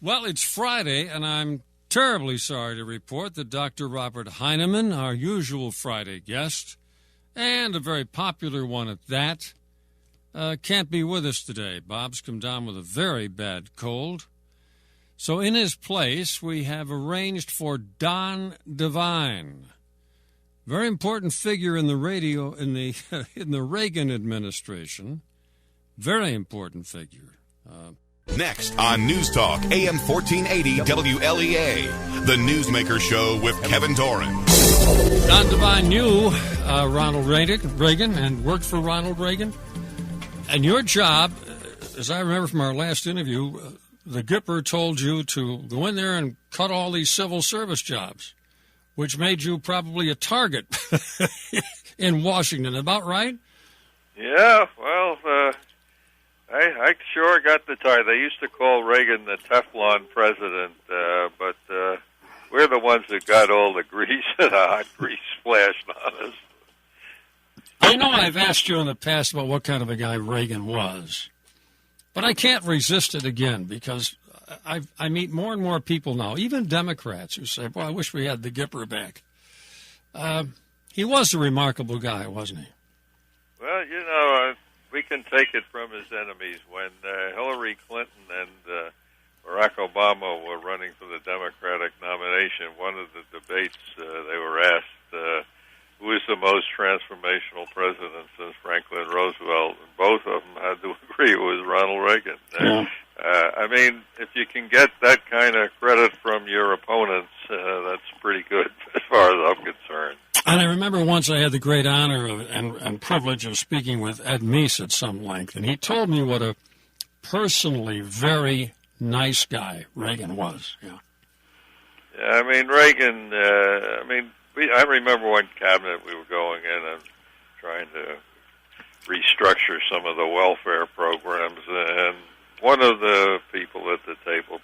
Well, it's Friday, and I'm terribly sorry to report that Dr. Robert Heinemann, our usual Friday guest, and a very popular one at that, can't be with us today. Bob's come down with a very bad cold. So in his place, we have arranged for Don Devine, very important figure in the radio in the in the Reagan administration, very important figure. Next on News Talk, AM 1480 WLEA, the Newsmaker Show with Kevin Doran. Don Devine knew Ronald Reagan and worked for Ronald Reagan. And your job, as I remember from our last interview, the Gipper told you to go in there and cut all these civil service jobs, which made you probably a target in Washington. About right? Yeah, well, I sure got the target. They used to call Reagan the Teflon president, but we're the ones that got all the grease, the hot grease splashed on us. I know I've asked you in the past about what kind of a guy Reagan was, but I can't resist it again because I meet more and more people now, even Democrats, who say, "Well, I wish we had the Gipper back." He was a remarkable guy, wasn't he? Well, you know, we can take it from his enemies. When Hillary Clinton and Barack Obama were running for the Democratic nomination, one of the debates they were asked, who is the most transformational president since Franklin Roosevelt? And both of them had to agree it was Ronald Reagan. Yeah. I mean, if you can get that kind of credit from your opponents, that's pretty good as far as I'm concerned. And I remember once I had the great honor and privilege of speaking with Ed Meese at some length, and he told me what a personally very nice guy Reagan was. Yeah. Yeah, I mean, Reagan, I remember one cabinet we were going in and trying to restructure some of the welfare programs, and one of the people at the table,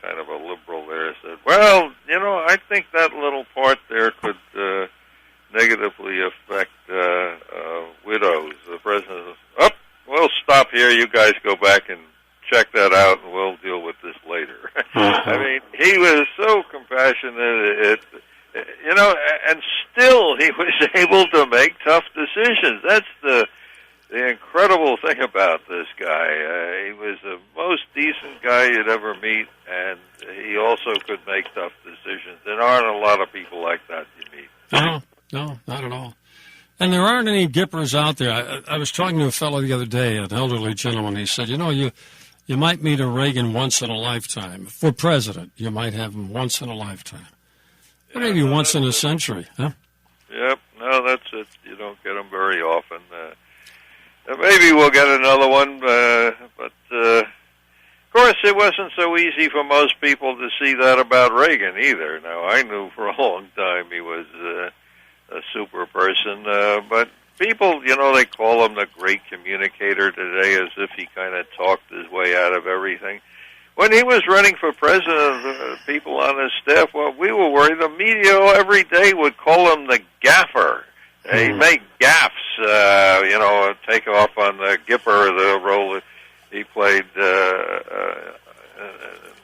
kind of a liberal there, said, "Well, you know, I think that little part there could negatively affect widows." The president says, "We'll stop here. You guys go back and check that out, and we'll deal with this later." I mean, he was so compassionate. You know, and still he was able to make tough decisions. That's the incredible thing about this guy. He was the most decent guy you'd ever meet, and he also could make tough decisions. There aren't a lot of people like that you meet. No, not at all. And there aren't any Gippers out there. I was talking to a fellow the other day, an elderly gentleman. He said, you know, you might meet a Reagan once in a lifetime. For president, you might have him once in a lifetime. Or maybe once in a century, huh? Yep. No, that's it. You don't get them very often. Maybe we'll get another one, but of course it wasn't so easy for most people to see that about Reagan either. Now, I knew for a long time he was a super person, but people, you know, they call him the great communicator today as if he kind of talked his way out of everything. When he was running for president, people on his staff, well, we were worried. The media every day would call him the gaffer. He'd make gaffes, you know, take off on the Gipper, the role that he played in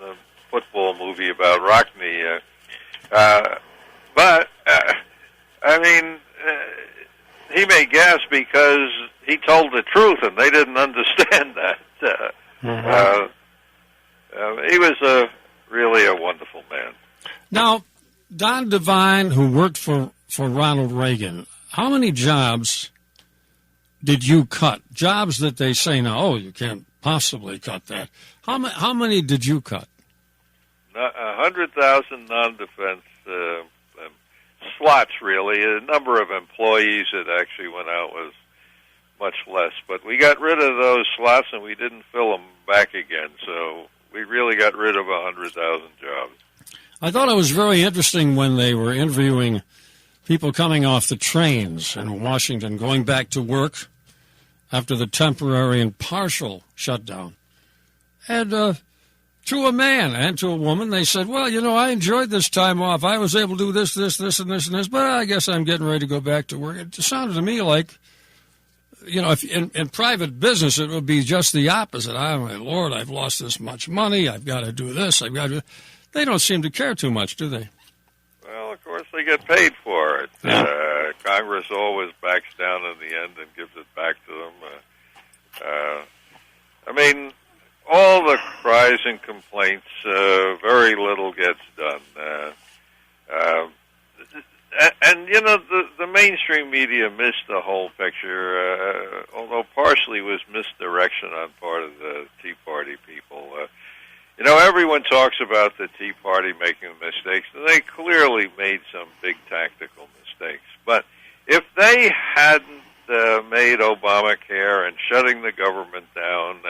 the football movie about Rockney. But, I mean, he made gaffes because he told the truth, and they didn't understand that. He was really a wonderful man. Now, Don Devine, who worked for Ronald Reagan, how many jobs did you cut? Jobs that they say now, oh, you can't possibly cut that. How many did you cut? 100,000 non-defense slots, really. The number of employees that actually went out was much less. But we got rid of those slots, and we didn't fill them back again. So we really got rid of 100,000 jobs. I thought it was very interesting when they were interviewing people coming off the trains in Washington, going back to work after the temporary and partial shutdown. And to a man and to a woman, they said, well, you know, I enjoyed this time off. I was able to do this, and this, and this, but I guess I'm getting ready to go back to work. It sounded to me like if in private business, it would be just the opposite. Oh, my Lord, I've lost this much money. I've got to do this. They don't seem to care too much, do they? Well, of course, they get paid for it. Congress always backs down in the end and gives it back to them. All the cries and complaints, very little gets done. The mainstream media missed the whole picture, although partially was misdirection on part of the Tea Party people. Everyone talks about the Tea Party making mistakes, and they clearly made some big tactical mistakes. But if they hadn't made Obamacare and shutting the government down,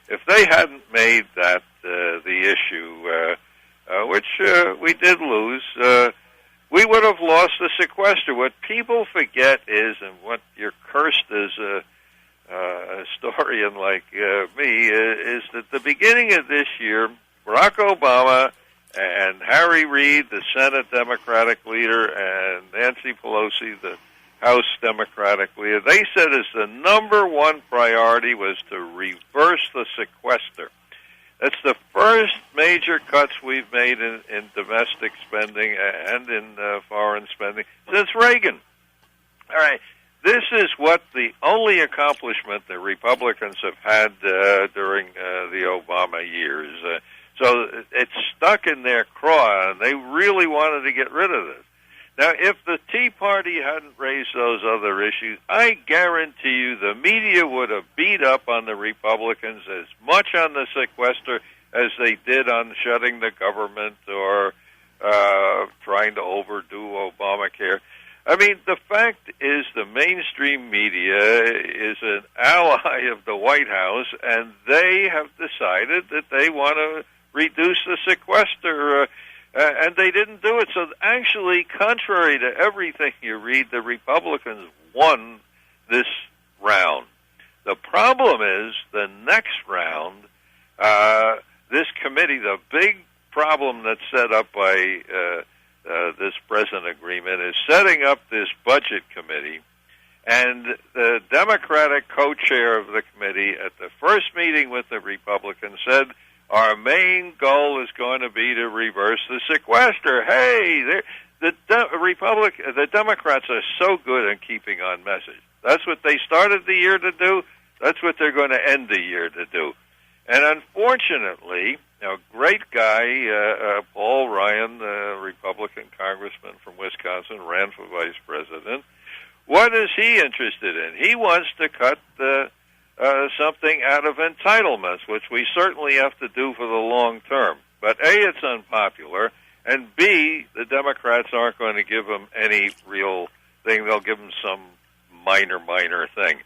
if they hadn't made that the issue, which we did lose, we would have lost the sequester. What people forget is, and what you're cursed as a historian like me, is that the beginning of this year, Barack Obama and Harry Reid, the Senate Democratic leader, and Nancy Pelosi, the House Democratic leader, they said as the number one priority was to reverse the sequester. That's the first major cuts we've made in domestic spending and in foreign spending since Reagan. All right. This is what the only accomplishment the Republicans have had during the Obama years. So it's stuck in their craw, and they really wanted to get rid of this. Now, if the Tea Party hadn't raised those other issues, I guarantee you the media would have beat up on the Republicans as much on the sequester as they did on shutting the government or trying to overdo Obamacare. The fact is the mainstream media is an ally of the White House, and they have decided that they want to reduce the sequester, and they didn't do it. So actually, contrary to everything you read, the Republicans won this round. The problem is the next round, this committee, the big problem that's set up by this present agreement is setting up this budget committee, and the Democratic co-chair of the committee at the first meeting with the Republicans said, our main goal is going to be to reverse the sequester. Hey, the Democrats are so good at keeping on message. That's what they started the year to do. That's what they're going to end the year to do. And unfortunately, a great guy, Paul Ryan, the Republican congressman from Wisconsin, ran for vice president. What is he interested in? He wants to cut something out of entitlements, which we certainly have to do for the long term. But A, it's unpopular, and B, the Democrats aren't going to give him any real thing. They'll give him some minor thing.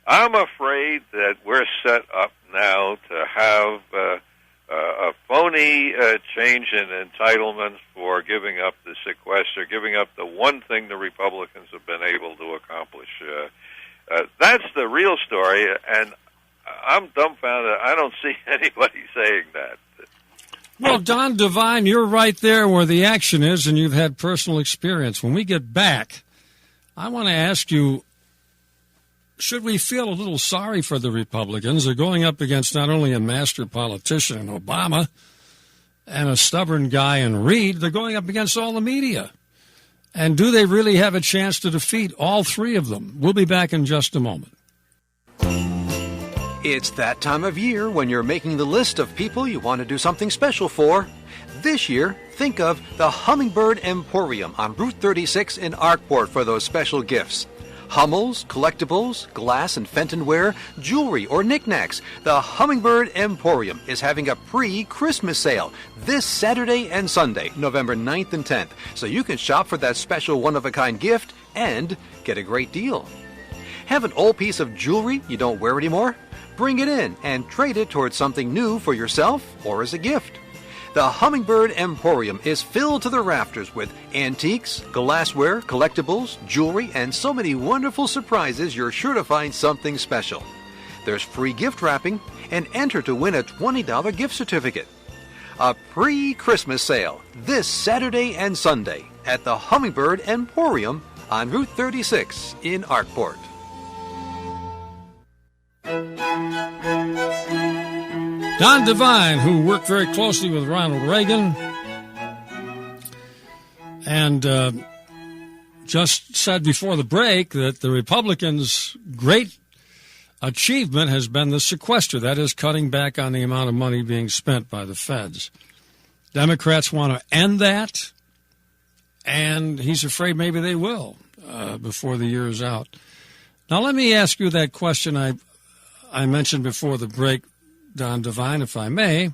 I'm afraid that we're set up now to have a phony change in entitlements for giving up the sequester, giving up the one thing the Republicans have been able to accomplish. That's the real story, and I'm dumbfounded. I don't see anybody saying that. Well, Don Devine, you're right there where the action is, and you've had personal experience. When we get back, I want to ask you, should we feel a little sorry for the Republicans? They're going up against not only a master politician in Obama and a stubborn guy in Reid, they're going up against all the media. And do they really have a chance to defeat all three of them? We'll be back in just a moment. It's that time of year when you're making the list of people you want to do something special for. This year, think of the Hummingbird Emporium on Route 36 in Arkport for those special gifts. Hummels, collectibles, glass and Fentonware, jewelry, or knickknacks. The Hummingbird Emporium is having a pre-Christmas sale this Saturday and Sunday, November 9th and 10th, so you can shop for that special one-of-a-kind gift and get a great deal. Have an old piece of jewelry you don't wear anymore? Bring it in and trade it towards something new for yourself or as a gift. The Hummingbird Emporium is filled to the rafters with antiques, glassware, collectibles, jewelry, and so many wonderful surprises you're sure to find something special. There's free gift wrapping, and enter to win a $20 gift certificate. A pre-Christmas sale this Saturday and Sunday at the Hummingbird Emporium on Route 36 in Arkport. Don Devine, who worked very closely with Ronald Reagan, and just said before the break that the Republicans' great achievement has been the sequester, that is, cutting back on the amount of money being spent by the feds. Democrats want to end that, and he's afraid maybe they will before the year is out. Now, let me ask you that question I mentioned before the break, Don Devine, if I may.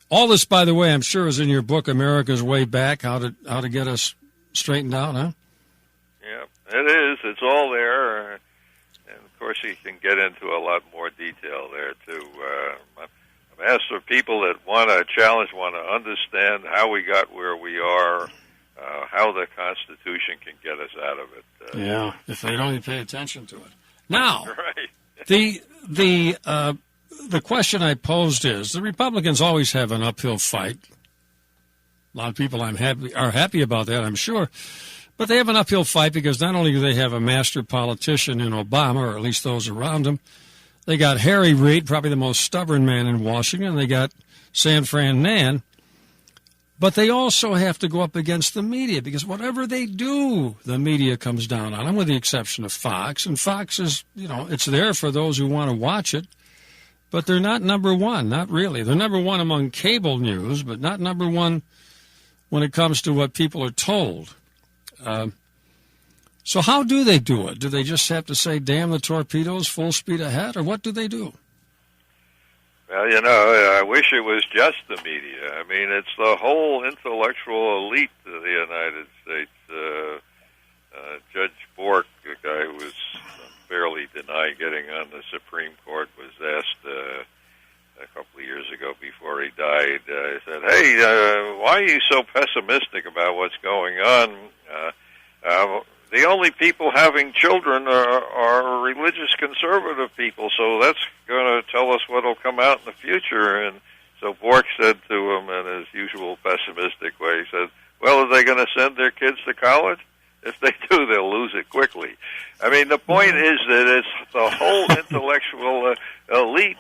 All this, by the way, I'm sure is in your book, America's Way Back, how to get us straightened out, huh? Yeah, it is. It's all there. And, of course, you can get into a lot more detail there, too. I'm asked for people that want to challenge, want to understand how we got where we are, how the Constitution can get us out of it. Yeah, if they'd only pay attention to it. Now, right. The question I posed is, the Republicans always have an uphill fight. A lot of people are happy about that, I'm sure. But they have an uphill fight because not only do they have a master politician in Obama, or at least those around him, they got Harry Reid, probably the most stubborn man in Washington. They got San Fran Nan. But they also have to go up against the media because whatever they do, the media comes down on them, with the exception of Fox. And Fox is, it's there for those who want to watch it. But they're not number one, not really. They're number one among cable news, but not number one when it comes to what people are told. So how do they do it? Do they just have to say, damn the torpedoes, full speed ahead, or what do they do? Well, I wish it was just the media. I mean, it's the whole intellectual elite of the United States. Judge Bork, a guy who was barely denied getting on the Supreme Court, was asked a couple of years ago before he died. He said, hey, why are you so pessimistic about what's going on? The only people having children are religious conservative people, so that's going to tell us what will come out in the future. And so Bork said to him in his usual pessimistic way, he said, well, are they going to send their kids to college? If they do, they'll lose it quickly. I mean, the point is that it's the whole intellectual elite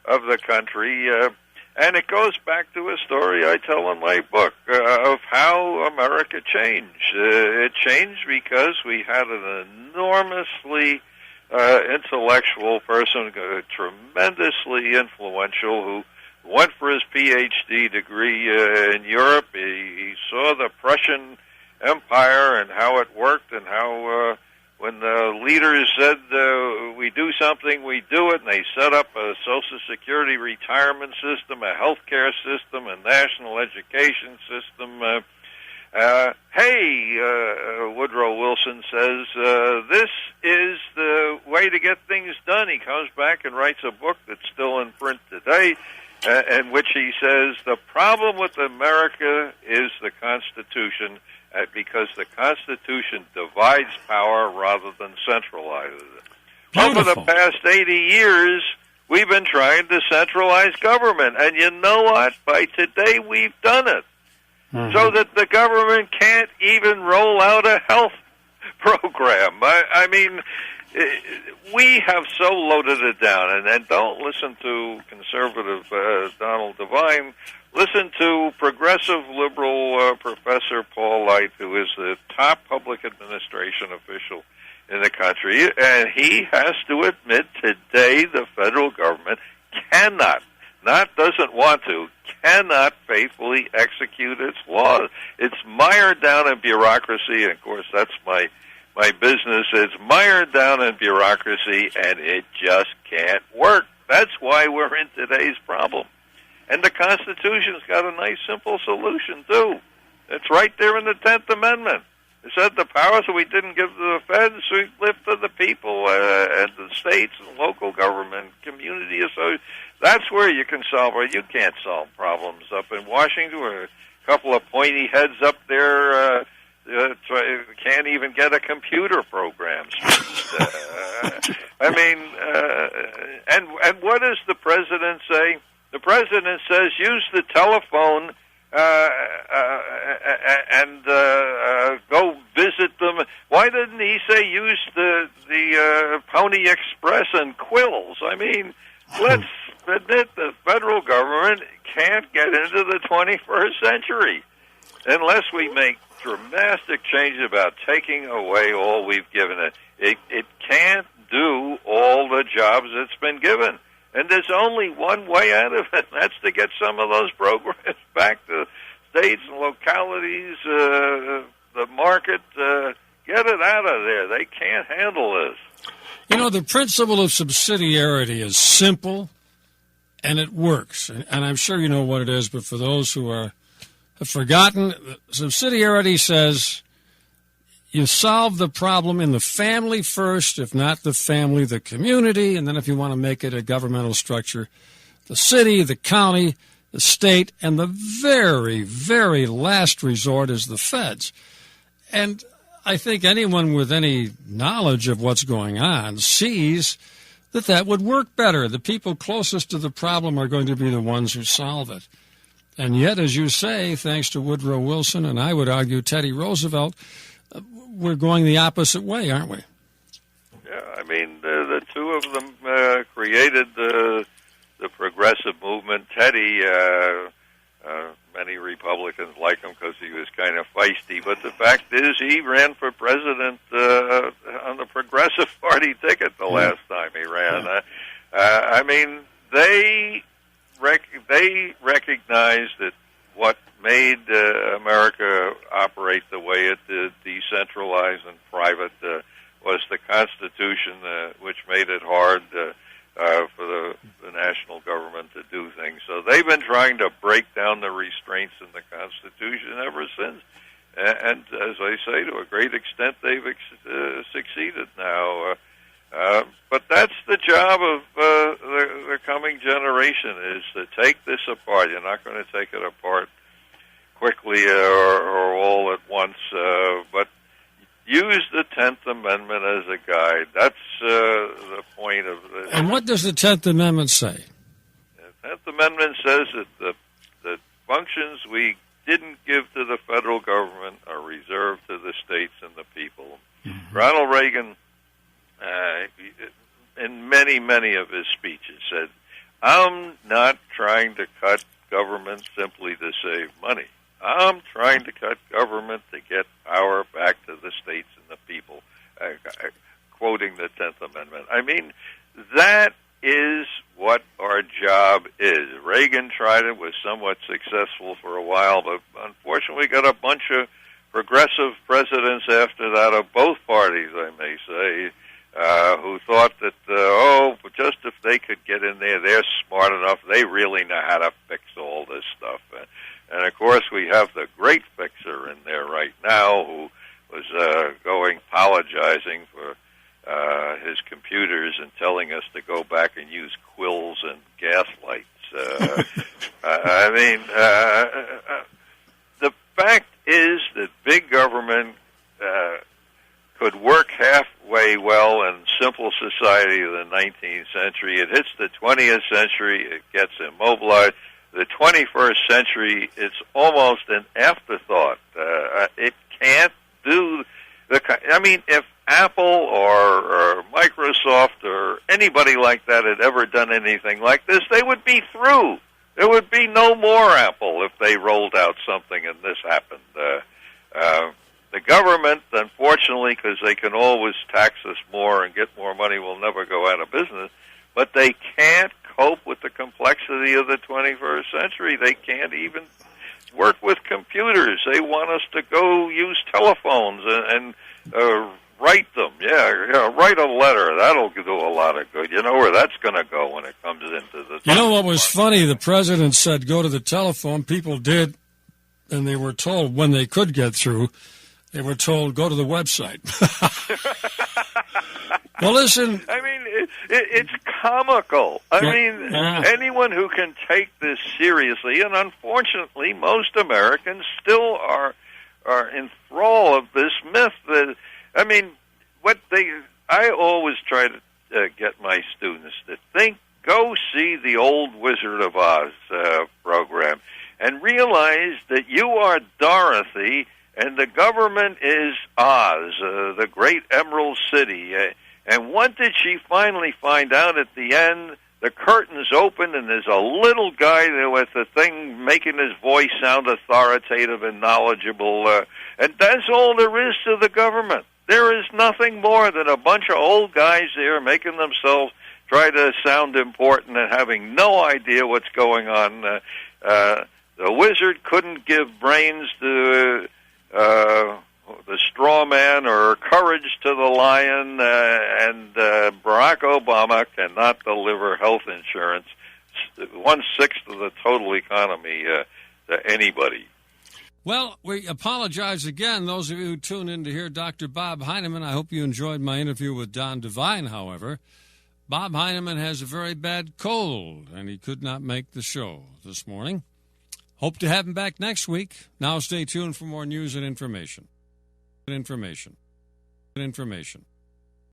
of the country, and it goes back to a story I tell in my book of how America changed. It changed because we had an enormously intellectual person, tremendously influential, who went for his PhD degree in Europe. He saw the Prussian Empire and how it worked, and how when the leaders said we do something, we do it, and they set up a Social Security retirement system, a health care system, a national education system. Woodrow Wilson says, this is the way to get things done. He comes back and writes a book that's still in print today, in which he says, the problem with America is the Constitution, because the Constitution divides power rather than centralizes it. Beautiful. Over the past 80 years, we've been trying to centralize government, and you know what? By today, we've done it. Mm-hmm. So that the government can't even roll out a health program. I mean, we have so loaded it down, and don't listen to conservative Donald Devine. Listen to progressive liberal Professor Paul Light, who is the top public administration official in the country, and he has to admit today the federal government doesn't want to, cannot faithfully execute its laws. It's mired down in bureaucracy, and of course that's my business. It's mired down in bureaucracy, and it just can't work. That's why we're in today's problem. And the Constitution's got a nice, simple solution, too. It's right there in the 10th Amendment. It said the powers that we didn't give to the feds, we lift to the people and the states and local government, community associations. That's where you can solve it. You can't solve problems up in Washington where a couple of pointy heads up there can't even get a computer program. And what does the president say? The president says use the telephone and go visit them. Why didn't he say use the Pony Express and quills? I mean, let's admit the federal government can't get into the 21st century unless we make dramatic changes about taking away all we've given it. It can't do all the jobs it's been given. And there's only one way out of it, and that's to get some of those programs back to states and localities, the market, get it out of there. They can't handle this. You know, the principle of subsidiarity is simple, and it works. And I'm sure you know what it is, but for those who have forgotten, subsidiarity says you solve the problem in the family first, if not the family, the community, and then if you want to make it a governmental structure, the city, the county, the state, and the very, very last resort is the feds. And I think anyone with any knowledge of what's going on sees that would work better. The people closest to the problem are going to be the ones who solve it. And yet, as you say, thanks to Woodrow Wilson, and I would argue Teddy Roosevelt, we're going the opposite way, aren't we? Yeah, I mean, the two of them created the progressive movement. Teddy, many Republicans like him because he was kind of feisty, but the fact is he ran for president on the Progressive Party ticket the last time he ran. I mean, they recognized that what made America operate the way it did, decentralized and private, was the Constitution, which made it hard for the national government to do things. So they've been trying to break down the restraints in the Constitution ever since. And as I say, to a great extent, they've succeeded now. But that's the job of the coming generation, is to take this apart. You're not going to take it apart quickly or all at once, but use the 10th Amendment as a guide. That's the point of this. And what does the 10th Amendment say? The 10th Amendment says that the functions we didn't give to the federal government are reserved to the states and the people. Mm-hmm. Ronald Reagan, in many of his speeches, said, I'm not trying to cut government simply to save money. I'm trying to cut government to get power back to the states and the people, quoting the 10th Amendment. I mean, that is what our job is. Reagan tried it, was somewhat successful for a while, but unfortunately got a bunch of progressive presidents after that, of both parties, I may say, who thought that, just if they could get in there, they're smart enough, they really know how to fix all this stuff. And of course, we have the great fixer in there right now who was apologizing for his computers and telling us to go back and use quills and gaslights. The fact is that big government could work halfway well in simple society of the 19th century. It hits the 20th century, it gets immobilized. The 21st century, it's almost an afterthought. It can't do if Apple or Microsoft or anybody like that had ever done anything like this, they would be through. There would be no more Apple if they rolled out something and this happened. The government, unfortunately, because they can always tax us more and get more money, will never go out of business, but they can't cope with the complexity of the 21st century. They can't even work with computers. They want us to go use telephones and write them. Write a letter. That'll do a lot of good. You know where that's going to go when it comes into the... You know what was funny? The president said go to the telephone. People did, and they were told when they could get through, they were told go to the website. Well, listen... I mean, it's comical. Anyone who can take this seriously, and unfortunately, most Americans still are in thrall of this myth. I always try to get my students to go see the old Wizard of Oz program, and realize that you are Dorothy, and the government is Oz, the great Emerald City. And what did she finally find out at the end? the curtains open and there's a little guy there with the thing making his voice sound authoritative and knowledgeable, and that's all there is to the government. There is nothing more than a bunch of old guys there making themselves try to sound important and having no idea what's going on. The wizard couldn't give brains to the straw man or courage to the lion, and Barack Obama cannot deliver health insurance, 1/6 of the total economy, to anybody. Well, we apologize again, those of you who tune in to hear Dr. Bob Heinemann. I hope you enjoyed my interview with Don Devine, however. Bob Heinemann has a very bad cold, and he could not make the show this morning. Hope to have him back next week. Now stay tuned for more news and information.